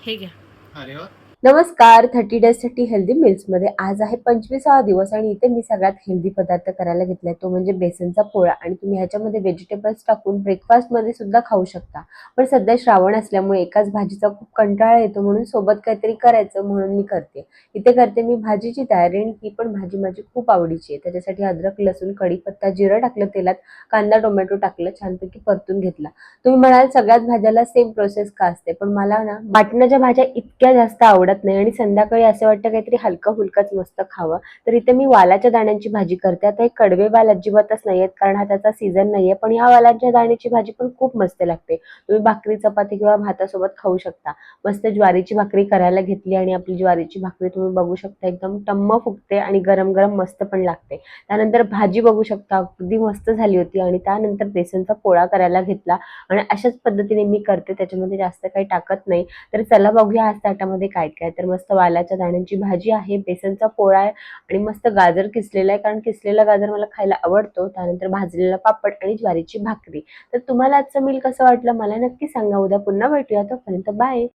हे घ्या. अरे वा. नमस्कार. 30 डेजसाठी हेल्दी मील्समध्ये आज आहे 25वा दिवस आणि इथे मी सगळ्यात हेल्दी पदार्थ करायला घेतलाय तो म्हणजे बेसनचा पोळा आणि तुम्ही ह्याच्यामध्ये व्हेजिटेबल्स टाकून ब्रेकफास्टमध्ये सुद्धा खाऊ शकता. पण सध्या श्रावण असल्यामुळे एकाच भाजीचा खूप कंटाळा येतो म्हणून सोबत काहीतरी करायचं म्हणून मी करते. इथे करते मी भाजीची तयारी आणि ही पण भाजी माझी खूप आवडीची आहे. त्याच्यासाठी अद्रक, लसूण, कढीपत्ता, जिरं टाकलं तेलात, कांदा, टोमॅटो टाकलं, छानपैकी परतून घेतला. तुम्ही म्हणाल सगळ्याच भाज्याला सेम प्रोसेस का असते, पण मला ना वाटणाच्या भाज्या इतक्या जास्त आवडत नाही आणि संध्याकाळी असं वाटतं काहीतरी हलकं फुलकंच मस्त खावं. तर इथे मी वालाच्या दाण्यांची भाजी करते. आता हे कडवे वाल अजिबातच नाहीयेत कारण हा त्याचा सीझन नाहीये, पण या वालाच्या दाण्याची भाजी पण खूप मस्त लागते. तुम्ही भाकरी, चपाती किंवा भातासोबत खाऊ शकता. मस्त ज्वारीची भाकरी करायला घेतली आणि आपली ज्वारीची भाकरी तुम्ही बघू शकता एकदम टम्म फुगते आणि गरम गरम मस्त पण लागते. त्यानंतर भाजी बघू शकता अगदी मस्त झाली होती आणि त्यानंतर बेसनचा पोळा करायला घेतला आणि अशाच पद्धतीने मी करते, त्याच्यामध्ये जास्त काही टाकत नाही. तर चला बघूया आज ताटामध्ये काय काय. तर मस्त वालाच्या दाण्यांची भाजी आहे, बेसनचा पोळा आहे आणि मस्त गाजर किसलेला आहे कारण किसलेला गाजर मला खायला आवडतो. त्यानंतर भाजलेला पापड आणि ज्वारीची भाकरी. तर तुम्हाला आजचं मील कसं वाटलं मला नक्की सांगा. उद्या पुन्हा भेटूया, तोपर्यंत बाय.